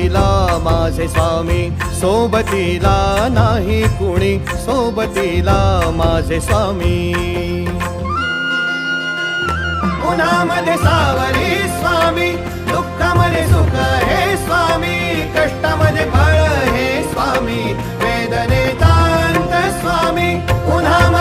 सोबतीला माझे स्वामी, सोबतीला नाही कुणी, सोबतीला माझे स्वामी. उन्हामध्ये सावली स्वामी, दुःखामध्ये सुख हे स्वामी, कष्टामध्ये फळ हे स्वामी, वेदनेचा अंत स्वामी. उन्हामध्ये